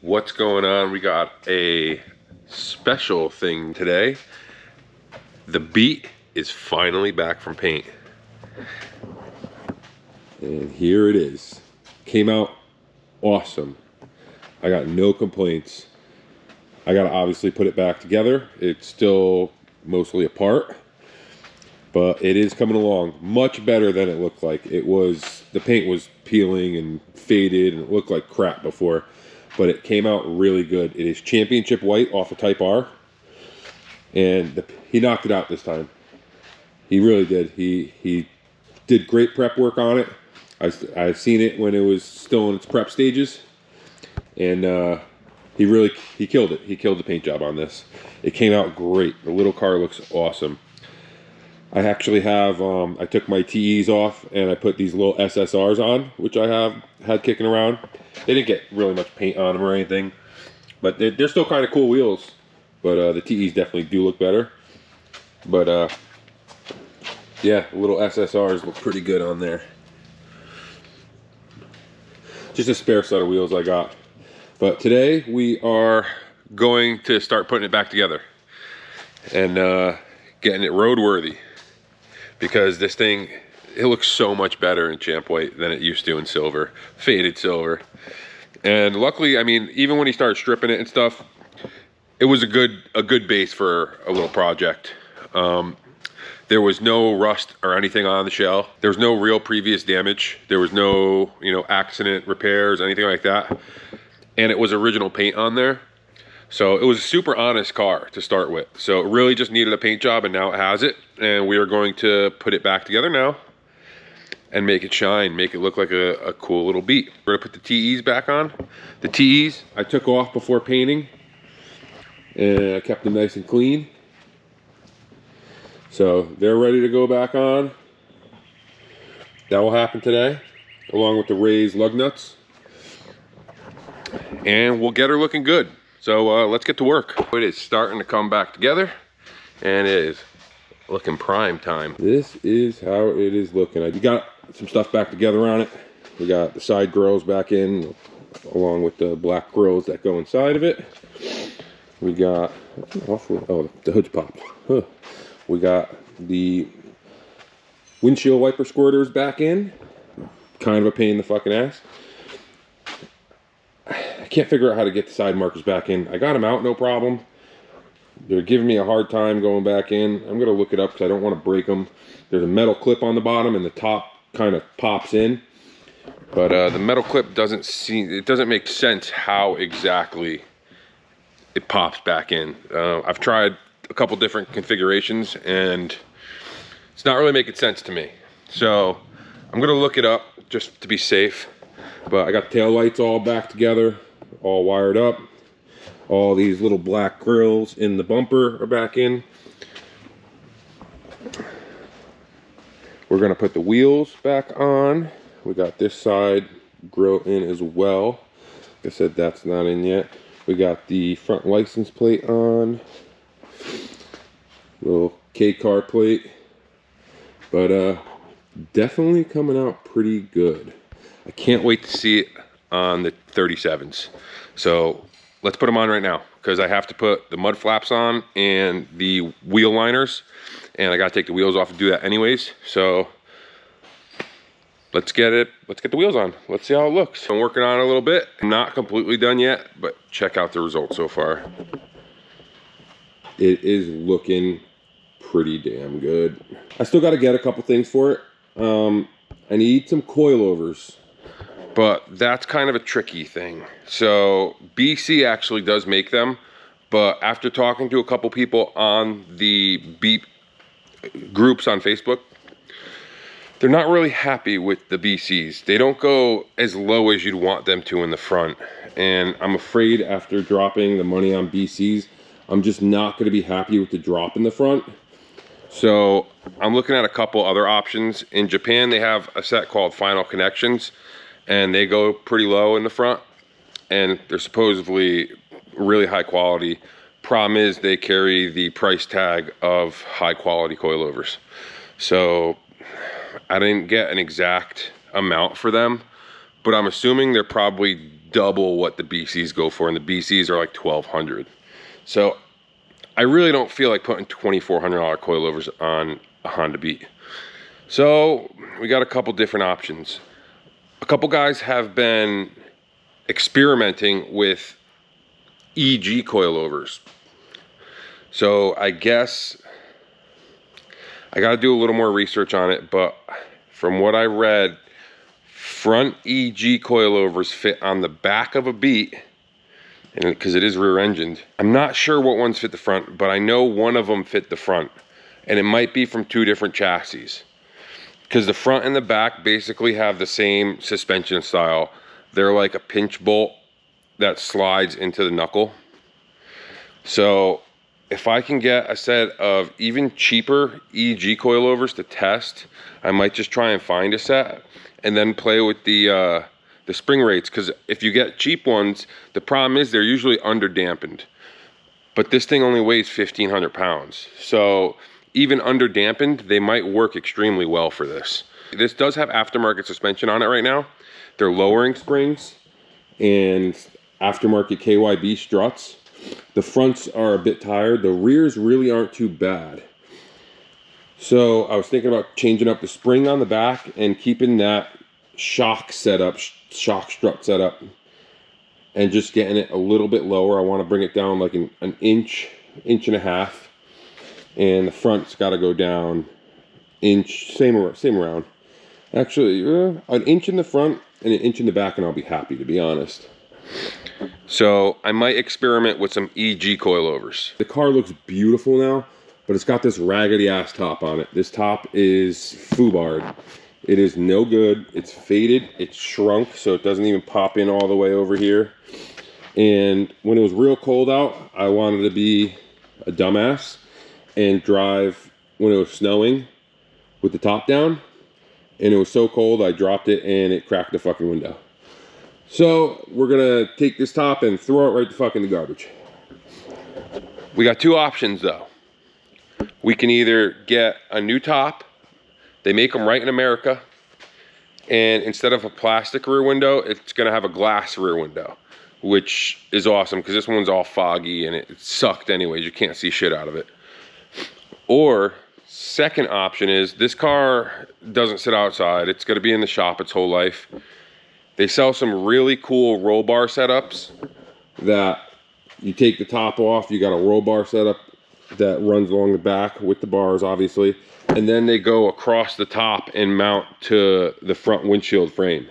What's going on? We got a special thing today. The Beat is finally back from paint. And here it is. Came out awesome. I got no complaints. I gotta obviously put it back together. It's still mostly apart, but it is coming along much better than it looked like. It was, the paint was peeling and faded and it looked like crap before, but it came out really good. It is championship white off of Type R, and he knocked it out this time. He really did. He did great prep work on it. I've seen it when it was still in its prep stages, and he killed it. He killed the paint job on this. It came out great. The little car looks awesome. I actually have, I took my TEs off and I put these little SSRs on, which I had kicking around. They didn't get really much paint on them or anything, but they're still kind of cool wheels. But the TEs definitely do look better. But yeah, the little SSRs look pretty good on there. Just a spare set of wheels I got. But today we are going to start putting it back together and getting it roadworthy, because this thing, it looks so much better in champ white than it used to in silver, faded silver. And luckily, I mean, even when he started stripping it and stuff, it was a good base for a little project. There was no rust or anything on the shell. There was no real previous damage. There was no, accident repairs, anything like that. And it was original paint on there. So it was a super honest car to start with. So it really just needed a paint job, and now it has it. And we are going to put it back together now and make it shine, make it look like a cool little Beat. We're gonna put the TEs back on. The TEs I took off before painting, and I kept them nice and clean. So they're ready to go back on. That will happen today, along with the raised lug nuts. And we'll get her looking good. So let's get to work. It is starting to come back together, and it is looking prime time. This is how it is looking. We got some stuff back together on it. We got the side grills back in, along with the black grills that go inside of it. We got, oh, the hood's popped. Huh. We got the windshield wiper squirters back in. Kind of a pain in the fucking ass. I can't figure out how to get the side markers back in. I got them out, no problem. They're giving me a hard time going back in. I'm gonna look it up because I don't want to break them. There's a metal clip on the bottom, and the top kind of pops in. But the metal clip doesn't make sense how exactly it pops back in. I've tried a couple different configurations, and it's not really making sense to me. So I'm gonna look it up just to be safe. But I got the tail lights all back together, all wired up. All these little black grills in the bumper are back in. We're gonna put the wheels back on. We got this side grill in as well. Like I said, that's not in yet. We got the front license plate on. Little K-car plate. But definitely coming out pretty good. I can't wait to see it on the 37s. So let's put them on right now, because I have to put the mud flaps on and the wheel liners, and I gotta take the wheels off and do that anyways. So let's get the wheels on. Let's see how it looks. I'm working on it a little bit. I'm not completely done yet, but check out the results so far. It is looking pretty damn good. I still got to get a couple things for it. I need some coilovers, but that's kind of a tricky thing. So BC actually does make them, but after talking to a couple people on the Beat groups on Facebook, they're not really happy with the BCs. They don't go as low as you'd want them to in the front. And I'm afraid after dropping the money on BCs, I'm just not gonna be happy with the drop in the front. So I'm looking at a couple other options. In Japan, they have a set called Final Connections, and they go pretty low in the front, and they're supposedly really high quality. Problem is they carry the price tag of high quality coilovers. So I didn't get an exact amount for them, but I'm assuming they're probably double what the BCs go for, and the BCs are like $1,200. So I really don't feel like putting $2,400 coilovers on a Honda Beat. So we got a couple different options. A couple guys have been experimenting with EG coilovers. So I guess I got to do a little more research on it, but from what I read, front EG coilovers fit on the back of a Beat, and because it is rear-engined. I'm not sure what ones fit the front, but I know one of them fit the front, and it might be from 2 different chassis. Because the front and the back basically have the same suspension style. They're like a pinch bolt that slides into the knuckle. So if I can get a set of even cheaper EG coilovers to test, I might just try and find a set and then play with the spring rates. Because if you get cheap ones, the problem is they're usually under dampened. But this thing only weighs 1,500 pounds. So even under dampened, they might work extremely well for this. This does have aftermarket suspension on it right now. They're lowering springs and aftermarket KYB struts. The fronts are a bit tired. The rears really aren't too bad. So I was thinking about changing up the spring on the back and keeping that shock setup, shock strut setup, and just getting it a little bit lower. I want to bring it down like an inch and a half. And the front's got to go down inch, same around. Actually, an inch in the front and an inch in the back, and I'll be happy, to be honest. So I might experiment with some EG coilovers. The car looks beautiful now, but it's got this raggedy ass top on it. This top is foobarred. It is no good. It's faded. It's shrunk, so it doesn't even pop in all the way over here. And when it was real cold out, I wanted to be a dumbass and drive when it was snowing with the top down, and it was so cold I dropped it and it cracked the fucking window. So we're gonna take this top and throw it right the fuck in the garbage. We got 2 options though. We can either get a new top, they make them right in America, and instead of a plastic rear window, it's gonna have a glass rear window, which is awesome because this one's all foggy and it sucked anyways. You can't see shit out of it. Or second option is this car doesn't sit outside. It's going to be in the shop its whole life. They sell some really cool roll bar setups that you take the top off. You got a roll bar setup that runs along the back with the bars, obviously. And then they go across the top and mount to the front windshield frame.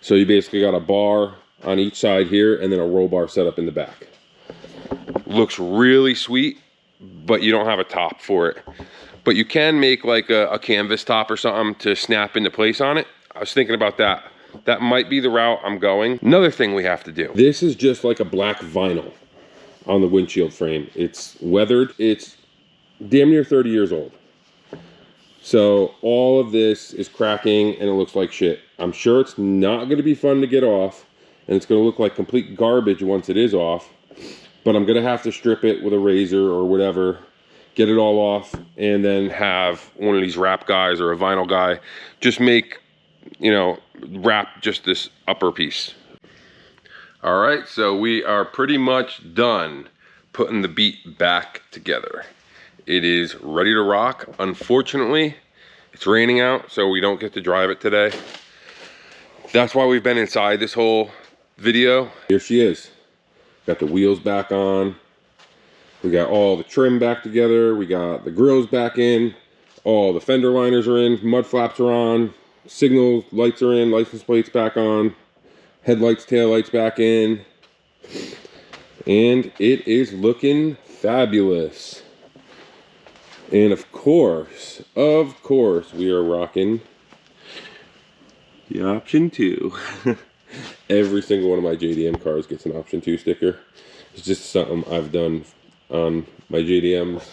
So you basically got a bar on each side here and then a roll bar setup in the back. Looks really sweet, but you don't have a top for it. But you can make like a canvas top or something to snap into place on it. I was thinking about that. That might be the route I'm going. Another thing we have to do. This is just like a black vinyl on the windshield frame. It's weathered. It's damn near 30 years old. So all of this is cracking and it looks like shit. I'm sure it's not going to be fun to get off, and it's going to look like complete garbage once it is off. But I'm going to have to strip it with a razor or whatever, get it all off, and then have one of these wrap guys or a vinyl guy just make, you know, wrap just this upper piece. All right, so we are pretty much done putting the Beat back together. It is ready to rock. Unfortunately, it's raining out, so we don't get to drive it today. That's why we've been inside this whole video. Here she is. Got the wheels back on. We got all the trim back together. We got the grills back in. All the fender liners are in. Mud flaps are on. Signal lights are in. License plates back on. Headlights, taillights back in. And it is looking fabulous. And of course, we are rocking the option 2. Every single one of my JDM cars gets an option 2 sticker. It's just something I've done on my JDMs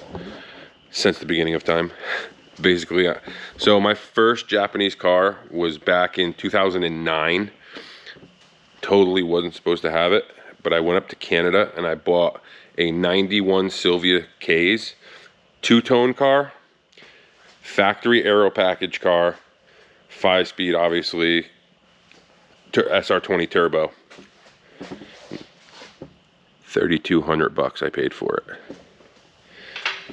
since the beginning of time. Basically, so my first Japanese car was back in 2009. Totally wasn't supposed to have it, but I went up to Canada and I bought a 91 Sylvia K's 2-tone car, factory aero package car, 5-speed obviously, SR20 turbo. $3,200 I paid for it.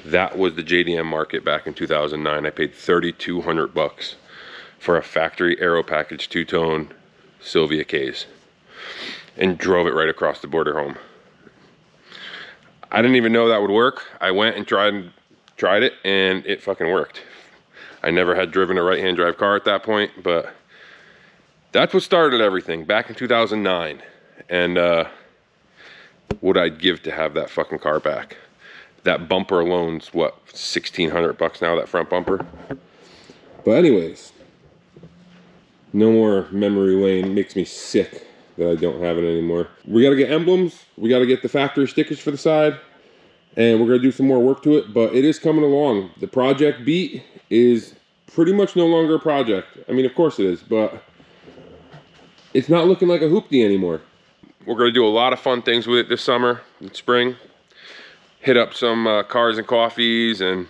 That was the JDM market back in 2009. I paid $3,200 for a factory aero package two-tone Sylvia case and drove it right across the border home. I didn't even know that would work. I went and tried it, and it fucking worked. I never had driven a right-hand drive car at that point, but that's what started everything back in 2009. And what I'd give to have that fucking car back. That bumper alone's what, $1,600 now, that front bumper. But anyways, no more memory lane. Makes me sick that I don't have it anymore. We gotta get emblems. We gotta get the factory stickers for the side. And we're gonna do some more work to it, but it is coming along. The project Beat is pretty much no longer a project. I mean, of course it is, but it's not looking like a hoopty anymore. We're gonna do a lot of fun things with it this summer and spring. Hit up some cars and coffees and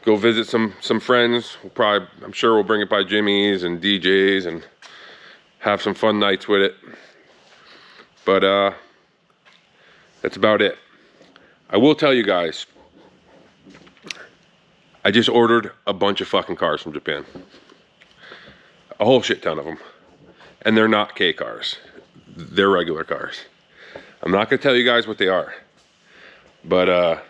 go visit some friends. We'll probably, I'm sure we'll bring it by Jimmy's and DJ's and have some fun nights with it. But that's about it. I will tell you guys, I just ordered a bunch of fucking cars from Japan. A whole shit ton of them. And they're not K cars. They're regular cars. I'm not gonna tell you guys what they are. But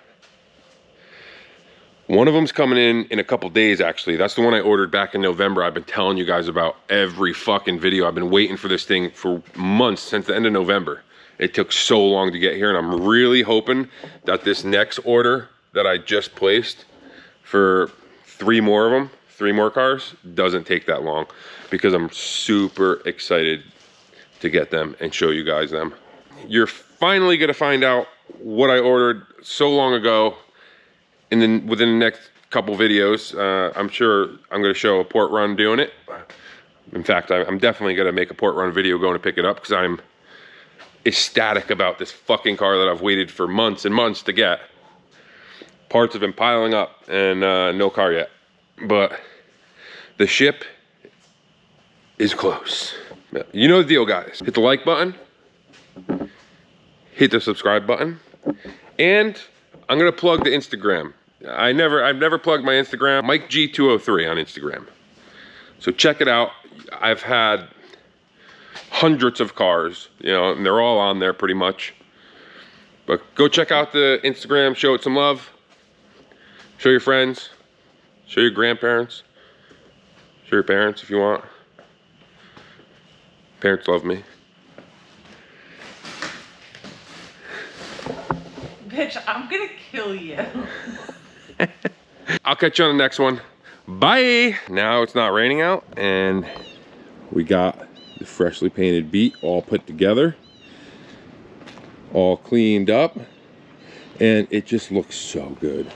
one of them's coming in a couple days, actually. That's the one I ordered back in November. I've been telling you guys about every fucking video. I've been waiting for this thing for months, since the end of November. It took so long to get here, and I'm really hoping that this next order that I just placed for 3 more of them, 3 more cars, doesn't take that long, because I'm super excited to get them and show you guys them. You're finally gonna find out what I ordered so long ago within the next couple videos. I'm sure I'm gonna show a port run doing it. In fact, I'm definitely gonna make a port run video going to pick it up, because I'm ecstatic about this fucking car that I've waited for months and months to get. Parts have been piling up, and no car yet. But the ship is close. You know the deal, guys. Hit the like button. Hit the subscribe button. And I'm gonna plug the Instagram. I've never plugged my Instagram. MikeG203 on Instagram. So check it out. I've had hundreds of cars, you know, and they're all on there pretty much. But go check out the Instagram, show it some love. Show your friends, show your grandparents, show your parents if you want. Parents love me. Bitch, I'm gonna kill you. I'll catch you on the next one. Bye. Now it's not raining out, and we got the freshly painted Beat all put together, all cleaned up, and it just looks so good.